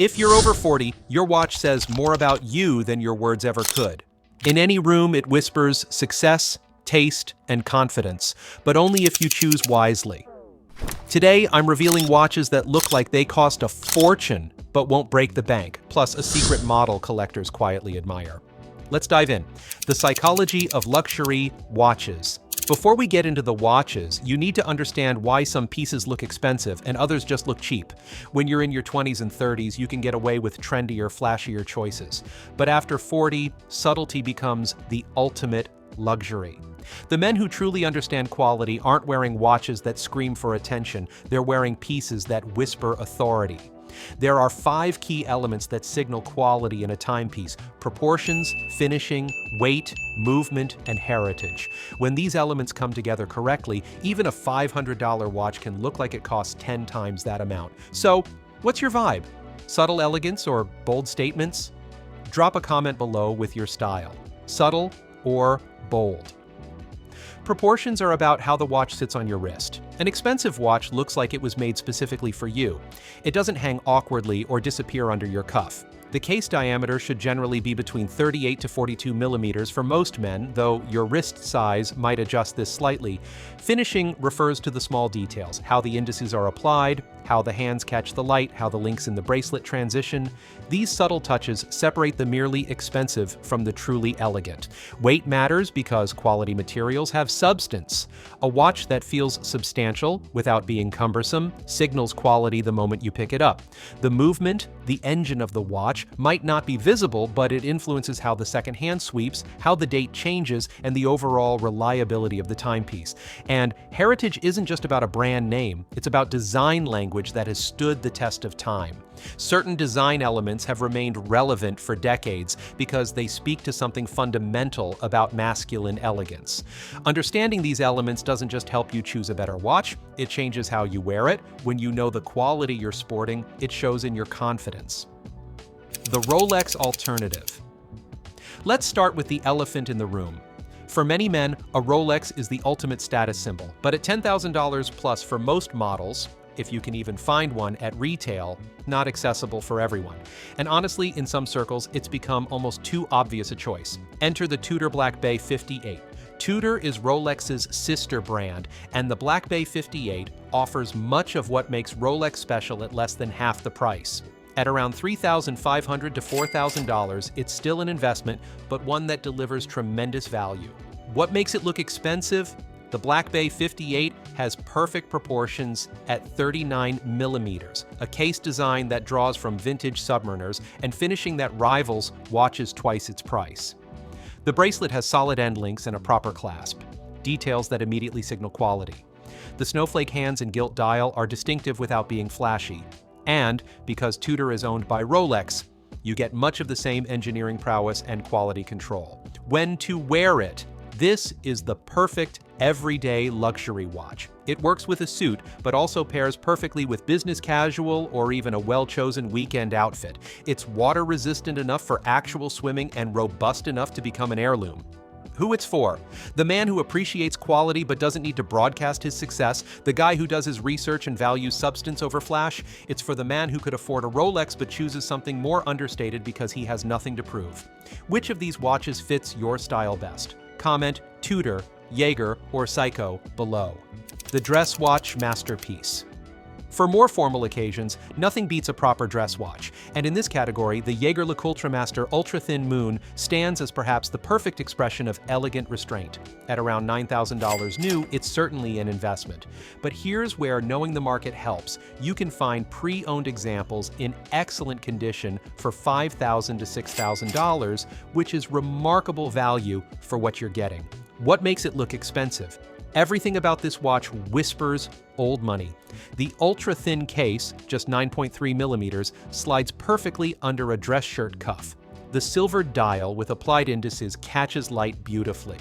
If you're over 40, your watch says more about you than your words ever could. In any room, it whispers success, taste, and confidence, but only if you choose wisely. Today, I'm revealing watches that look like they cost a fortune, but won't break the bank, plus a secret model collectors quietly admire. Let's dive in. The psychology of luxury watches. Before we get into the watches, you need to understand why some pieces look expensive and others just look cheap. When you're in your 20s and 30s, you can get away with trendier, flashier choices. But after 40, subtlety becomes the ultimate luxury. The men who truly understand quality aren't wearing watches that scream for attention, they're wearing pieces that whisper authority. There are 5 key elements that signal quality in a timepiece: proportions, finishing, weight, movement, and heritage. When these elements come together correctly, even a $500 watch can look like it costs 10 times that amount. So, what's your vibe? Subtle elegance or bold statements? Drop a comment below with your style. Subtle or bold? Proportions are about how the watch sits on your wrist. An expensive watch looks like it was made specifically for you. It doesn't hang awkwardly or disappear under your cuff. The case diameter should generally be between 38 to 42 millimeters for most men, though your wrist size might adjust this slightly. Finishing refers to the small details: how the indices are applied, how the hands catch the light, how the links in the bracelet transition. These subtle touches separate the merely expensive from the truly elegant. Weight matters because quality materials have substance. A watch that feels substantial without being cumbersome signals quality the moment you pick it up. The movement, the engine of the watch, might not be visible, but it influences how the second hand sweeps, how the date changes, and the overall reliability of the timepiece. And heritage isn't just about a brand name, it's about design language that has stood the test of time. Certain design elements have remained relevant for decades because they speak to something fundamental about masculine elegance. Understanding these elements doesn't just help you choose a better watch, it changes how you wear it. When you know the quality you're sporting, it shows in your confidence. The Rolex alternative. Let's start with the elephant in the room. For many men, a Rolex is the ultimate status symbol, but at $10,000 plus for most models, if you can even find one at retail, not accessible for everyone. And honestly, in some circles, it's become almost too obvious a choice. Enter the Tudor Black Bay 58. Tudor is Rolex's sister brand, and the Black Bay 58 offers much of what makes Rolex special at less than half the price. At around $3,500 to $4,000, it's still an investment, but one that delivers tremendous value. What makes it look expensive? The Black Bay 58 has perfect proportions at 39 millimeters, a case design that draws from vintage Submariners, and finishing that rivals watches twice its price. The bracelet has solid end links and a proper clasp, details that immediately signal quality. The snowflake hands and gilt dial are distinctive without being flashy. And because Tudor is owned by Rolex, you get much of the same engineering prowess and quality control. When to wear it? This is the perfect everyday luxury watch. It works with a suit, but also pairs perfectly with business casual or even a well-chosen weekend outfit. It's water-resistant enough for actual swimming and robust enough to become an heirloom. Who it's for? The man who appreciates quality but doesn't need to broadcast his success, the guy who does his research and values substance over flash. It's for the man who could afford a Rolex but chooses something more understated because he has nothing to prove. Which of these watches fits your style best? Comment Tudor, Jaeger, or Seiko below. The dress watch masterpiece. For more formal occasions, nothing beats a proper dress watch, and in this category, the Jaeger LeCoultre Master Ultra Thin Moon stands as perhaps the perfect expression of elegant restraint. At around $9,000 new, it's certainly an investment. But here's where knowing the market helps. You can find pre-owned examples in excellent condition for $5,000 to $6,000, which is remarkable value for what you're getting. What makes it look expensive? Everything about this watch whispers old money. The ultra-thin case, just 9.3 millimeters, slides perfectly under a dress shirt cuff. The silver dial with applied indices catches light beautifully.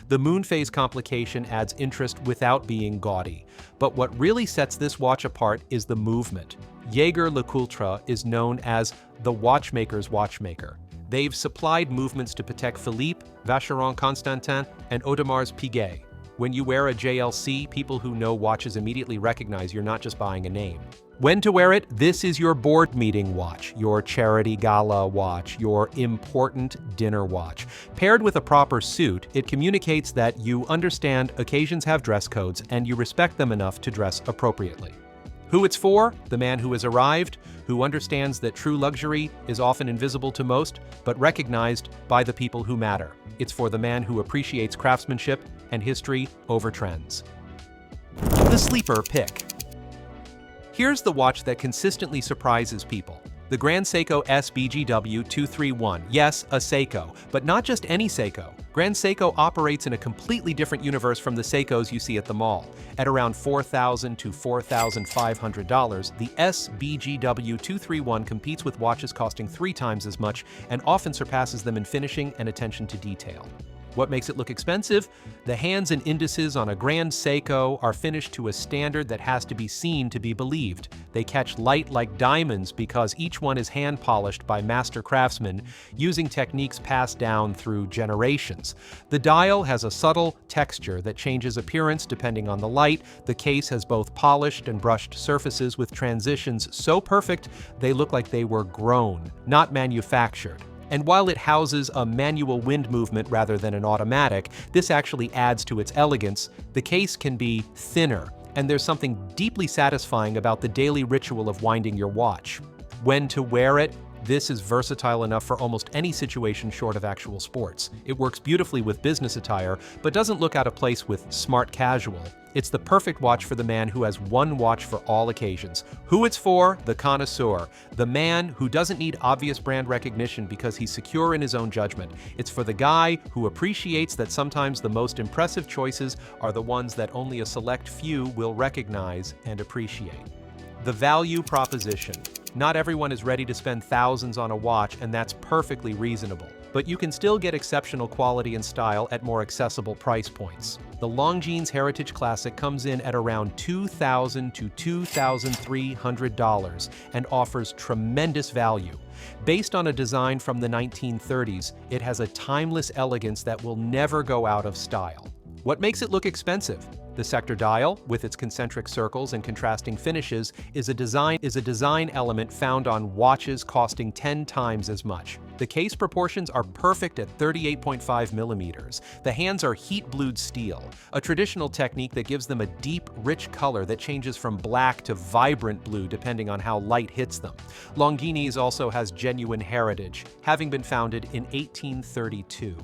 The moon phase complication adds interest without being gaudy. But what really sets this watch apart is the movement. Jaeger LeCoultre is known as the watchmaker's watchmaker. They've supplied movements to Patek Philippe, Vacheron Constantin, and Audemars Piguet. When you wear a JLC, people who know watches immediately recognize you're not just buying a name. When to wear it? This is your board meeting watch, your charity gala watch, your important dinner watch. Paired with a proper suit, it communicates that you understand occasions have dress codes and you respect them enough to dress appropriately. Who it's for? The man who has arrived, who understands that true luxury is often invisible to most, but recognized by the people who matter. It's for the man who appreciates craftsmanship and history over trends. The sleeper pick. Here's the watch that consistently surprises people. The Grand Seiko SBGW 231. Yes, a Seiko, but not just any Seiko. Grand Seiko operates in a completely different universe from the Seikos you see at the mall. At around $4,000 to $4,500, the SBGW 231 competes with watches costing 3 times as much and often surpasses them in finishing and attention to detail. What makes it look expensive? The hands and indices on a Grand Seiko are finished to a standard that has to be seen to be believed. They catch light like diamonds because each one is hand-polished by master craftsmen using techniques passed down through generations. The dial has a subtle texture that changes appearance depending on the light. The case has both polished and brushed surfaces with transitions so perfect they look like they were grown, not manufactured. And while it houses a manual wind movement rather than an automatic, this actually adds to its elegance. The case can be thinner, and there's something deeply satisfying about the daily ritual of winding your watch. When to wear it? This is versatile enough for almost any situation short of actual sports. It works beautifully with business attire, but doesn't look out of place with smart casual. It's the perfect watch for the man who has one watch for all occasions. Who it's for? The connoisseur. The man who doesn't need obvious brand recognition because he's secure in his own judgment. It's for the guy who appreciates that sometimes the most impressive choices are the ones that only a select few will recognize and appreciate. The value proposition. Not everyone is ready to spend thousands on a watch, and that's perfectly reasonable. But you can still get exceptional quality and style at more accessible price points. The Longines Heritage Classic comes in at around $2,000 to $2,300 and offers tremendous value. Based on a design from the 1930s, it has a timeless elegance that will never go out of style. What makes it look expensive? The sector dial, with its concentric circles and contrasting finishes, is a design element found on watches costing 10 times as much. The case proportions are perfect at 38.5 millimeters. The hands are heat-blued steel, a traditional technique that gives them a deep, rich color that changes from black to vibrant blue depending on how light hits them. Longines also has genuine heritage, having been founded in 1832.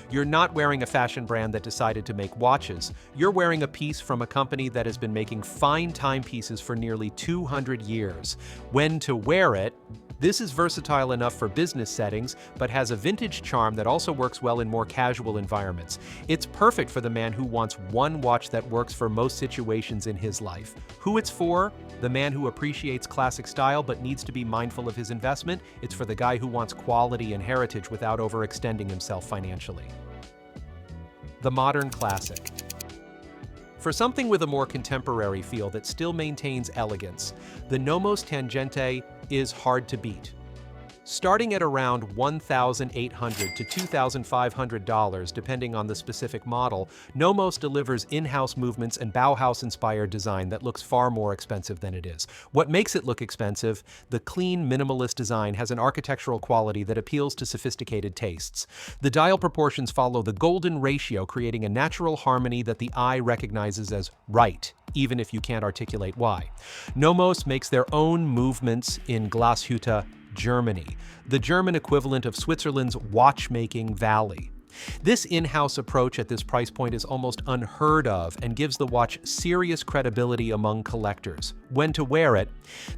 You're not wearing a fashion brand that decided to make watches. You're wearing a piece from a company that has been making fine timepieces for nearly 200 years. When to wear it? This is versatile enough for business settings, but has a vintage charm that also works well in more casual environments. It's perfect for the man who wants one watch that works for most situations in his life. Who it's for? The man who appreciates classic style but needs to be mindful of his investment. It's for the guy who wants quality and heritage without overextending himself financially. The modern classic. For something with a more contemporary feel that still maintains elegance, the Nomos Tangente is hard to beat. Starting at around $1,800 to $2,500 depending on the specific model, Nomos delivers in-house movements and Bauhaus-inspired design that looks far more expensive than it is. What makes it look expensive? The clean, minimalist design has an architectural quality that appeals to sophisticated tastes. The dial proportions follow the golden ratio, creating a natural harmony that the eye recognizes as right, even if you can't articulate why. Nomos makes their own movements in Glashütte, Germany, the German equivalent of Switzerland's watchmaking valley. This in-house approach at this price point is almost unheard of and gives the watch serious credibility among collectors. When to wear it?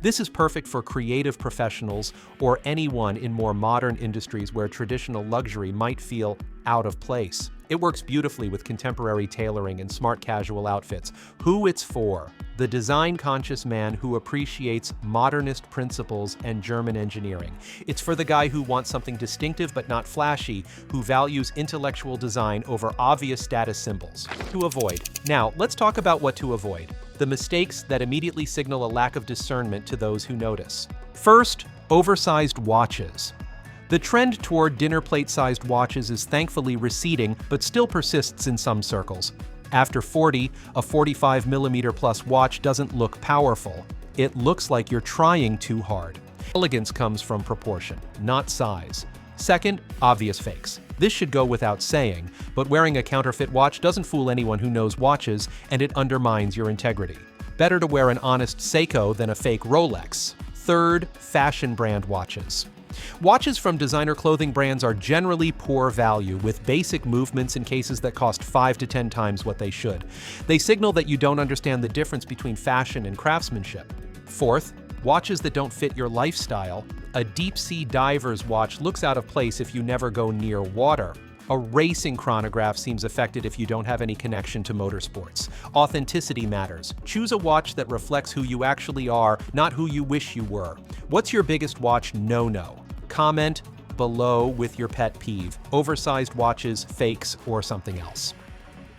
This is perfect for creative professionals or anyone in more modern industries where traditional luxury might feel out of place. It works beautifully with contemporary tailoring and smart casual outfits. Who it's for? The design-conscious man who appreciates modernist principles and German engineering. It's for the guy who wants something distinctive but not flashy, who values intellectual design over obvious status symbols. To avoid. Now, let's talk about what to avoid. The mistakes that immediately signal a lack of discernment to those who notice. First, oversized watches. The trend toward dinner plate-sized watches is thankfully receding, but still persists in some circles. After 40, a 45mm plus watch doesn't look powerful. It looks like you're trying too hard. Elegance comes from proportion, not size. Second, obvious fakes. This should go without saying, but wearing a counterfeit watch doesn't fool anyone who knows watches, and it undermines your integrity. Better to wear an honest Seiko than a fake Rolex. Third, fashion brand watches. Watches from designer clothing brands are generally poor value, with basic movements in cases that cost 5 to 10 times what they should. They signal that you don't understand the difference between fashion and craftsmanship. Fourth, watches that don't fit your lifestyle. A deep-sea diver's watch looks out of place if you never go near water. A racing chronograph seems affected if you don't have any connection to motorsports. Authenticity matters. Choose a watch that reflects who you actually are, not who you wish you were. What's your biggest watch no-no? Comment below with your pet peeve: oversized watches, fakes, or something else.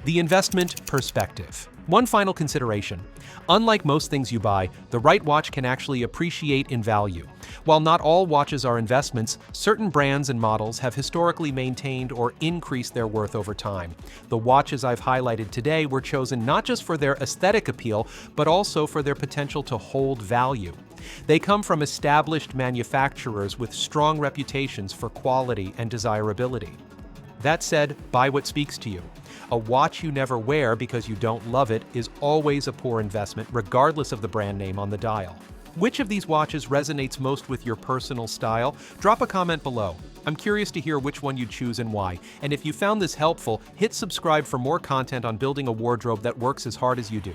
The investment perspective. One final consideration. Unlike most things you buy, the right watch can actually appreciate in value. While not all watches are investments, certain brands and models have historically maintained or increased their worth over time. The watches I've highlighted today were chosen not just for their aesthetic appeal, but also for their potential to hold value. They come from established manufacturers with strong reputations for quality and desirability. That said, buy what speaks to you. A watch you never wear because you don't love it is always a poor investment, regardless of the brand name on the dial. Which of these watches resonates most with your personal style? Drop a comment below. I'm curious to hear which one you choose and why. And if you found this helpful, hit subscribe for more content on building a wardrobe that works as hard as you do.